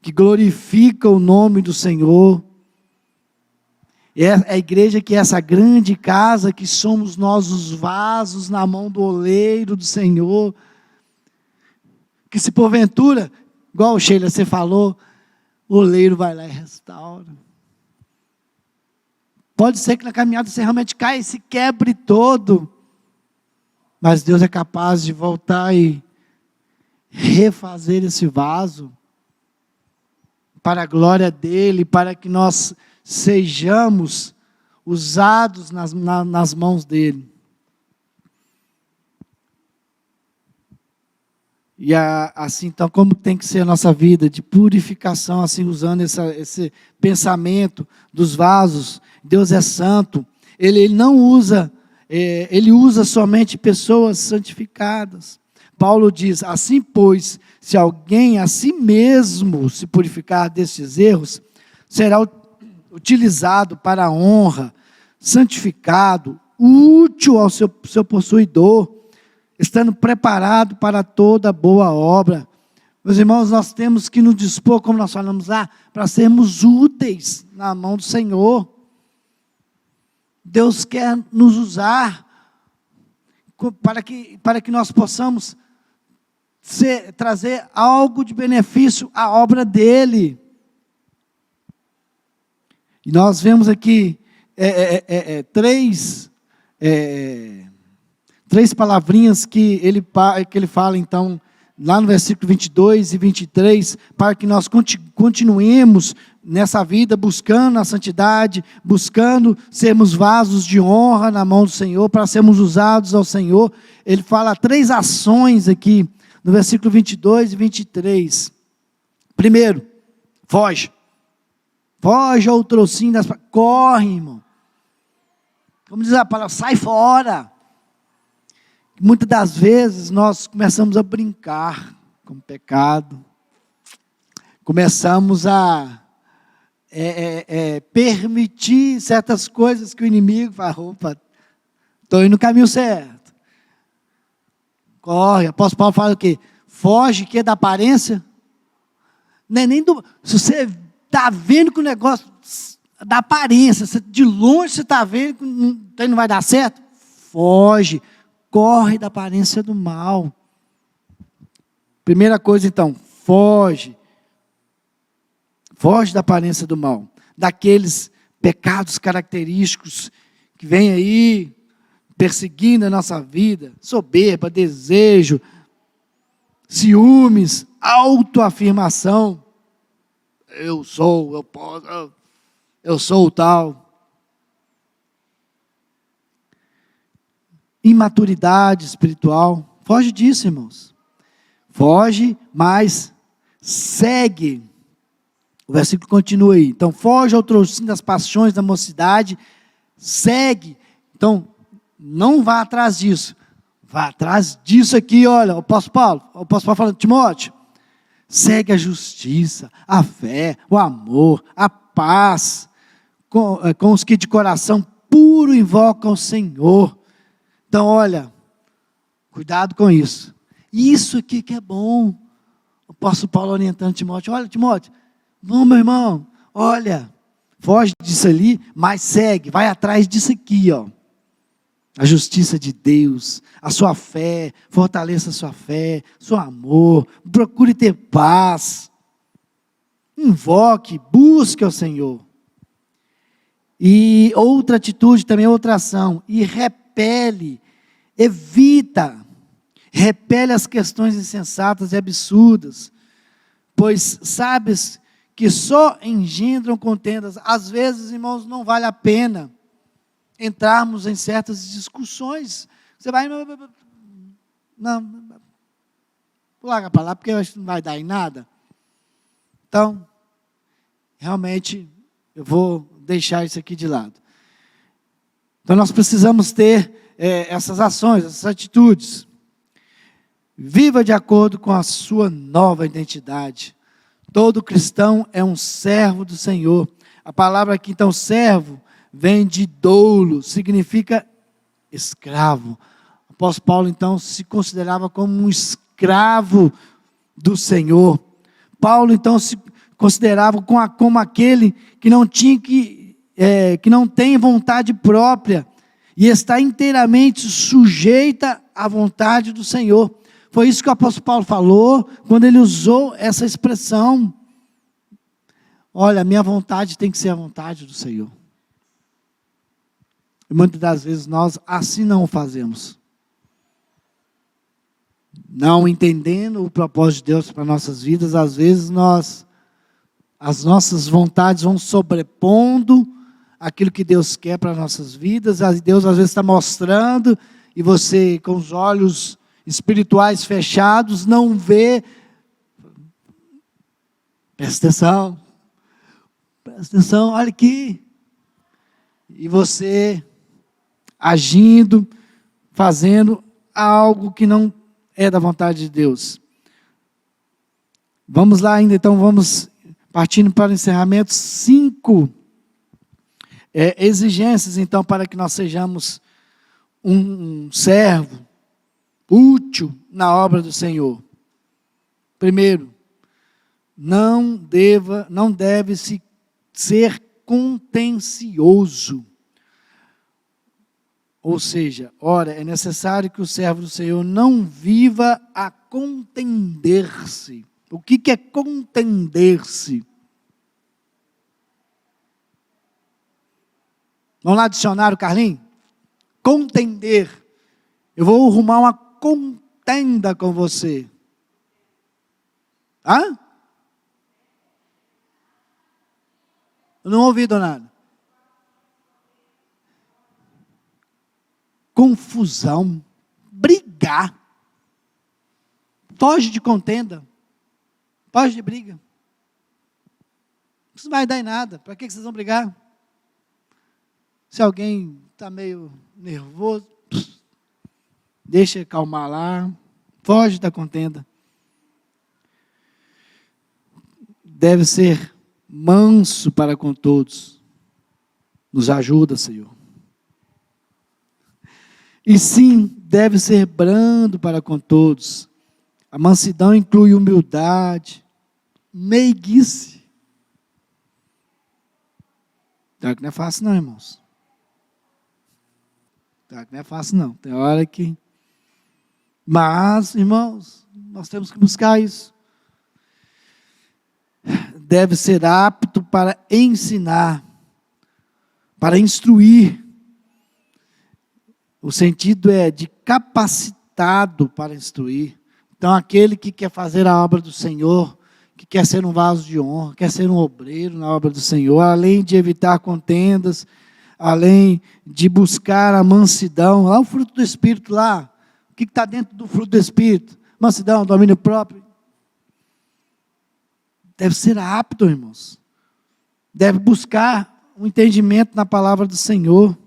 que glorificam o nome do Senhor. É a igreja que é essa grande casa, que somos nós os vasos na mão do oleiro do Senhor, que se porventura, igual Sheila, você falou, o oleiro vai lá e restaura. Pode ser que na caminhada você realmente caia e se quebre todo, mas Deus é capaz de voltar e refazer esse vaso, para a glória dEle, para que nós sejamos usados nas mãos dEle. E assim, então, como tem que ser a nossa vida de purificação, assim, usando esse pensamento dos vasos. Deus é santo, Ele não usa, Ele usa somente pessoas santificadas. Paulo diz, assim pois, se alguém a si mesmo se purificar destes erros, será utilizado para a honra, santificado, útil ao seu possuidor, estando preparado para toda boa obra. Meus irmãos, nós temos que nos dispor, como nós falamos lá, para sermos úteis na mão do Senhor. Deus quer nos usar para que nós possamos trazer algo de benefício à obra dEle. E nós vemos aqui três palavrinhas que ele fala, então, lá no versículo 22 e 23, para que nós continuemos nessa vida, buscando a santidade, buscando sermos vasos de honra na mão do Senhor, para sermos usados ao Senhor. Ele fala 3 ações aqui, no versículo 22 e 23. Primeiro, foge. Foge ao trocinho das... Corre, irmão. Como diz a palavra, sai fora. Muitas das vezes nós começamos a brincar com o pecado. Começamos a permitir certas coisas que o inimigo fala, opa, estou indo no caminho certo. Corre, o apóstolo Paulo fala o quê? Foge, que é da aparência. Não é nem do... Se você está vendo que o negócio da aparência, de longe você está vendo que não vai dar certo, foge, corre da aparência do mal. Primeira coisa então, foge da aparência do mal, daqueles pecados característicos que vêm aí, perseguindo a nossa vida, soberba, desejo, ciúmes, autoafirmação, eu sou, eu posso, eu sou o tal. Imaturidade espiritual, foge disso, irmãos. Foge, mas segue. O versículo continua aí. Então, foge ao trocinho das paixões da mocidade, segue. Então, não vá atrás disso. Vá atrás disso aqui, olha, o apóstolo Paulo falando, Timóteo, segue a justiça, a fé, o amor, a paz, com os que de coração puro invocam o Senhor. Então, olha, cuidado com isso. Isso aqui que é bom. O apóstolo Paulo orientando Timóteo, olha, Timóteo, vamos, meu irmão, olha, foge disso ali, mas segue, vai atrás disso aqui, ó. A justiça de Deus, a sua fé, fortaleça a sua fé, seu amor, procure ter paz, invoque, busque ao Senhor. E outra atitude também, outra ação, e repele, evita, repele as questões insensatas e absurdas, pois sabes que só engendram contendas. Às vezes, irmãos, não vale a pena entrarmos em certas discussões. Você vai, não, larga para lá, porque não vai dar em nada. Então, realmente, eu vou deixar isso aqui de lado. Então nós precisamos ter essas ações, essas atitudes. Viva de acordo com a sua nova identidade. Todo cristão é um servo do Senhor. A palavra aqui, então, servo, vem de doulo, significa escravo. O apóstolo Paulo, então, se considerava como um escravo do Senhor. Paulo, então, se considerava como aquele que não tem vontade própria e está inteiramente sujeita à vontade do Senhor. Foi isso que o apóstolo Paulo falou quando ele usou essa expressão. Olha, a minha vontade tem que ser a vontade do Senhor. E muitas das vezes nós assim não o fazemos. Não entendendo o propósito de Deus para nossas vidas, às vezes as nossas vontades vão sobrepondo aquilo que Deus quer para nossas vidas. Deus às vezes está mostrando e você com os olhos espirituais fechados não vê. Presta atenção, olha aqui. E você agindo, fazendo algo que não é da vontade de Deus. Vamos lá ainda, então vamos partindo para o encerramento. 5 exigências, então, para que nós sejamos um servo útil na obra do Senhor. Primeiro, não deve ser contencioso. Ou seja, ora, é necessário que o servo do Senhor não viva a contender-se. O que é contender-se? Vamos lá, dicionário, Carlinhos? Contender. Eu vou arrumar uma contenda com você. Hã? Eu não ouvi, Donado. Confusão, brigar. Foge de contenda. Foge de briga. Isso não vai dar em nada. Para que vocês vão brigar? Se alguém está meio nervoso, deixa acalmar lá. Foge da contenda. Deve ser manso para com todos. Nos ajuda, Senhor. E sim, deve ser brando para com todos. A mansidão inclui humildade, meiguice. Claro que não é fácil não, irmãos. Claro que não é fácil não. Tem hora que... Mas, irmãos, nós temos que buscar isso. Deve ser apto para ensinar, para instruir. O sentido é de capacitado para instruir. Então, aquele que quer fazer a obra do Senhor, que quer ser um vaso de honra, quer ser um obreiro na obra do Senhor, além de evitar contendas, além de buscar a mansidão, lá o fruto do Espírito lá, o que está dentro do fruto do Espírito? Mansidão, domínio próprio. Deve ser apto, irmãos. Deve buscar um entendimento na palavra do Senhor.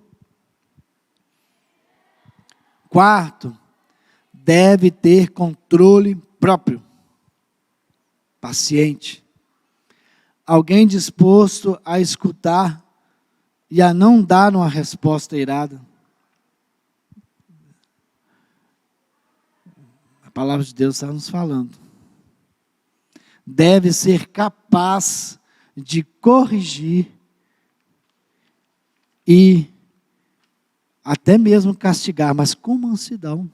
4, deve ter controle próprio. Paciente. Alguém disposto a escutar e a não dar uma resposta irada. A palavra de Deus está nos falando. Deve ser capaz de corrigir e até mesmo castigar, mas com mansidão.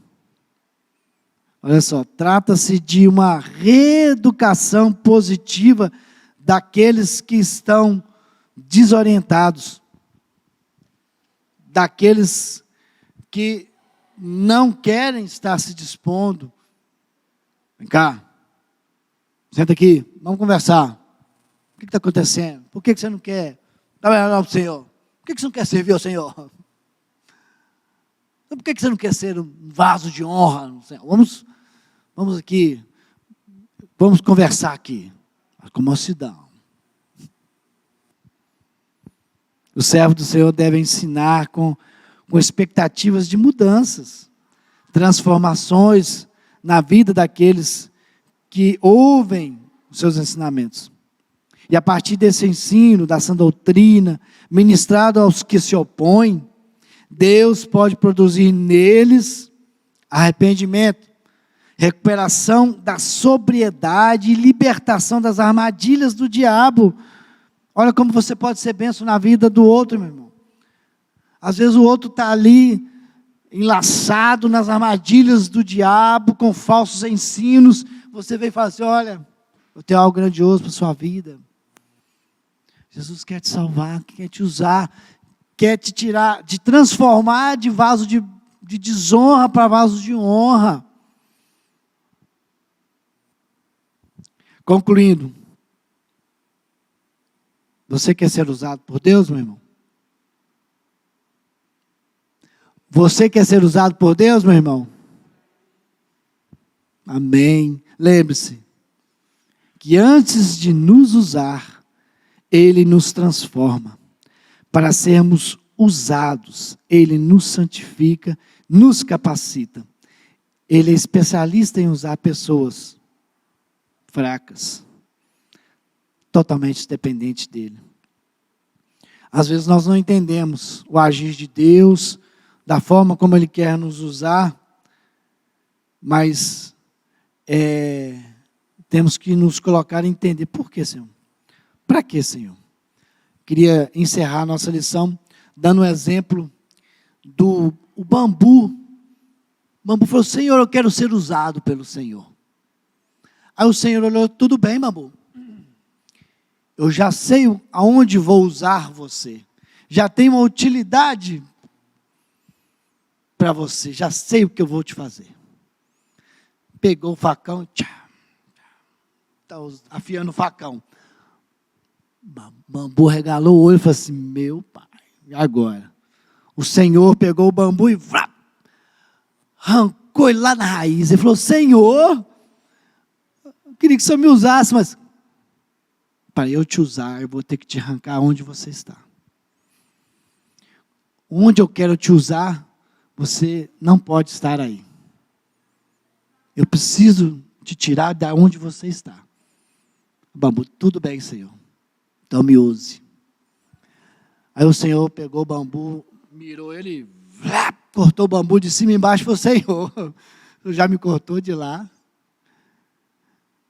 Olha só, trata-se de uma reeducação positiva daqueles que estão desorientados, daqueles que não querem estar se dispondo. Vem cá, senta aqui, vamos conversar. O que está acontecendo? Por que você não quer trabalhar para o Senhor? Por que você não quer servir ao Senhor? Por que você não quer ser um vaso de honra? Vamos aqui, vamos conversar aqui, com mansidão. O servo do Senhor deve ensinar com expectativas de mudanças, transformações na vida daqueles que ouvem os seus ensinamentos. E a partir desse ensino, dessa doutrina, ministrado aos que se opõem, Deus pode produzir neles arrependimento, recuperação da sobriedade e libertação das armadilhas do diabo. Olha como você pode ser bênção na vida do outro, meu irmão. Às vezes o outro está ali, enlaçado nas armadilhas do diabo, com falsos ensinos. Você vem e fala assim: olha, eu tenho algo grandioso para a sua vida. Jesus quer te salvar, quer te usar, quer te tirar, te transformar de vaso de desonra para vaso de honra. Concluindo, você quer ser usado por Deus, meu irmão? Você quer ser usado por Deus, meu irmão? Amém. Lembre-se que antes de nos usar, Ele nos transforma para sermos usados. Ele nos santifica, nos capacita. Ele é especialista em usar pessoas fracas, totalmente dependentes dele. Às vezes nós não entendemos o agir de Deus, da forma como Ele quer nos usar, mas temos que nos colocar e entender: por que, Senhor? Para que, Senhor? Queria encerrar a nossa lição dando um exemplo do bambu. O bambu falou: Senhor, eu quero ser usado pelo Senhor. Aí o Senhor olhou: tudo bem, bambu. Eu já sei aonde vou usar você. Já tenho uma utilidade para você. Já sei o que eu vou te fazer. Pegou o facão, está afiando o facão. Bambu regalou o olho e falou assim: meu pai, e agora? O Senhor pegou o bambu e arrancou ele lá na raiz. Ele falou: Senhor, eu queria que o Senhor me usasse, mas para eu te usar, eu vou ter que te arrancar onde você está. Onde eu quero te usar, você não pode estar aí. Eu preciso te tirar da onde você está. Bambu: tudo bem, Senhor. Então me use. Aí o Senhor pegou o bambu, mirou ele, cortou o bambu de cima e embaixo e falou: Senhor, tu já me cortou de lá.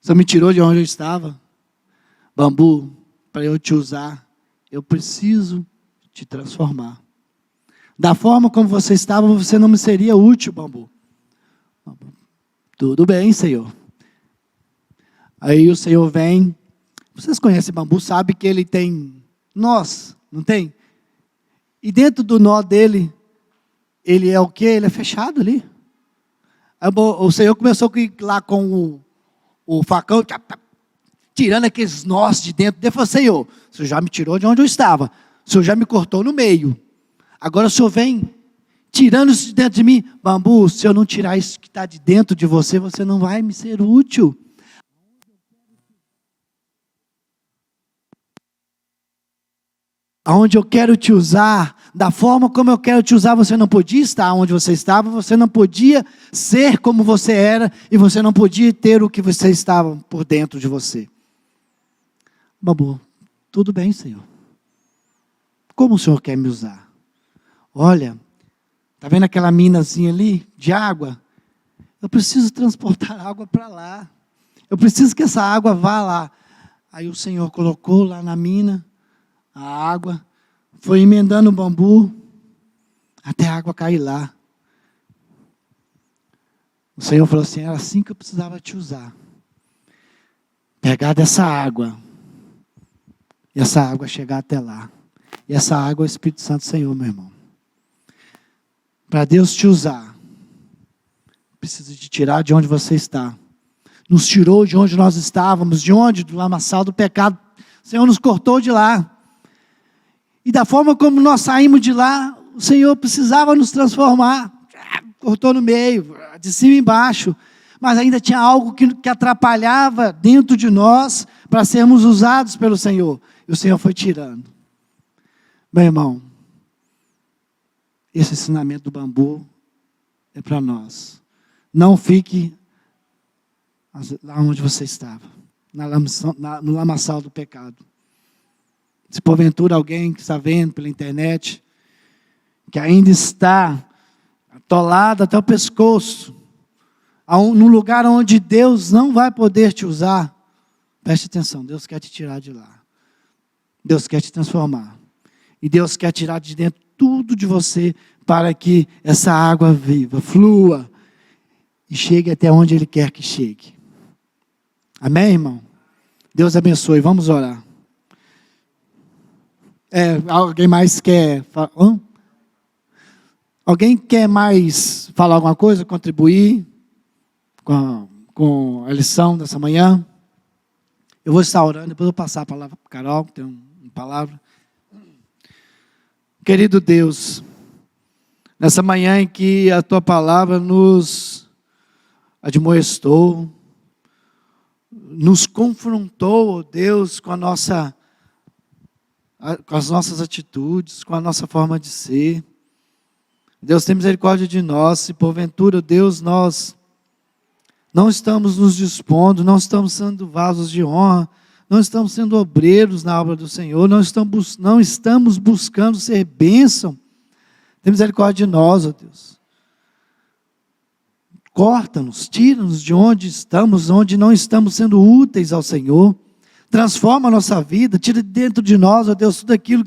Só me tirou de onde eu estava. Bambu, para eu te usar, eu preciso te transformar. Da forma como você estava, você não me seria útil, bambu. Tudo bem, Senhor. Aí o Senhor vem. Vocês conhecem bambu, sabem que ele tem nós, não tem? E dentro do nó dele, ele é o quê? Ele é fechado ali. Aí o Senhor começou lá com o facão, tirando aqueles nós de dentro dele. Falou: Senhor, o Senhor já me tirou de onde eu estava. O Senhor já me cortou no meio. Agora o Senhor vem tirando isso de dentro de mim. Bambu, se eu não tirar isso que está de dentro de você, você não vai me ser útil. Aonde eu quero te usar, da forma como eu quero te usar, você não podia estar onde você estava, você não podia ser como você era, e você não podia ter o que você estava por dentro de você. Bambu, tudo bem, Senhor. Como o Senhor quer me usar? Olha, está vendo aquela minazinha ali de água? Eu preciso transportar água para lá. Eu preciso que essa água vá lá. Aí o Senhor colocou lá na mina a água, foi emendando o bambu, até a água cair lá. O Senhor falou assim: era assim que eu precisava te usar. Pegar dessa água, e essa água chegar até lá. E essa água é o Espírito Santo do Senhor, meu irmão. Para Deus te usar, precisa te tirar de onde você está. Nos tirou de onde nós estávamos, de onde? Do lamaçal do pecado. O Senhor nos cortou de lá. E da forma como nós saímos de lá, o Senhor precisava nos transformar. Cortou no meio, de cima e embaixo. Mas ainda tinha algo que atrapalhava dentro de nós para sermos usados pelo Senhor. E o Senhor foi tirando. Meu irmão, esse ensinamento do bambu é para nós. Não fique lá onde você estava, no lamaçal do pecado. Se porventura alguém que está vendo pela internet, que ainda está atolado até o pescoço, num lugar onde Deus não vai poder te usar, preste atenção, Deus quer te tirar de lá. Deus quer te transformar. E Deus quer tirar de dentro tudo de você para que essa água viva, flua e chegue até onde Ele quer que chegue. Amém, irmão? Deus abençoe. Vamos orar. Alguém mais quer falar? Alguém quer mais falar alguma coisa, contribuir com a lição dessa manhã? Eu vou estar orando, depois eu vou passar a palavra para a Carol, que tem uma palavra. Querido Deus, nessa manhã em que a Tua palavra nos admoestou, nos confrontou, oh Deus, com as nossas atitudes, com a nossa forma de ser. Deus, tem misericórdia de nós, se porventura, Deus, nós não estamos nos dispondo, não estamos sendo vasos de honra, não estamos sendo obreiros na obra do Senhor, não estamos buscando ser bênção. Tem misericórdia de nós, ó Deus. Corta-nos, tira-nos de onde estamos, onde não estamos sendo úteis ao Senhor. Transforma a nossa vida, tira de dentro de nós, ó Deus, tudo aquilo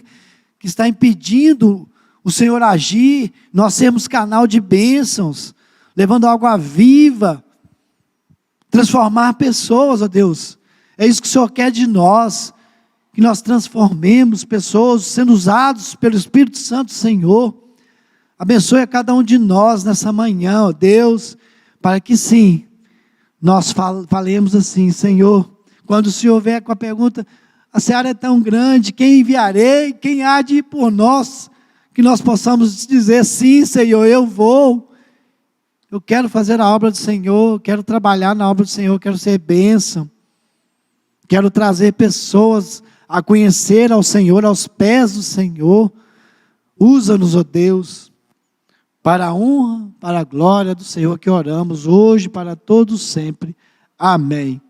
que está impedindo o Senhor agir, nós sermos canal de bênçãos, levando água viva, transformar pessoas, ó Deus. É isso que o Senhor quer de nós, que nós transformemos pessoas, sendo usados pelo Espírito Santo, Senhor. Abençoe a cada um de nós nessa manhã, ó Deus, para que sim, nós falemos assim, Senhor, quando o Senhor vier com a pergunta, a seara é tão grande, quem enviarei, quem há de ir por nós, que nós possamos dizer, sim, Senhor, eu vou, eu quero fazer a obra do Senhor, quero trabalhar na obra do Senhor, quero ser bênção, quero trazer pessoas a conhecer ao Senhor, aos pés do Senhor. Usa-nos, ó Deus, para a honra, para a glória do Senhor que oramos hoje, para todos sempre. Amém.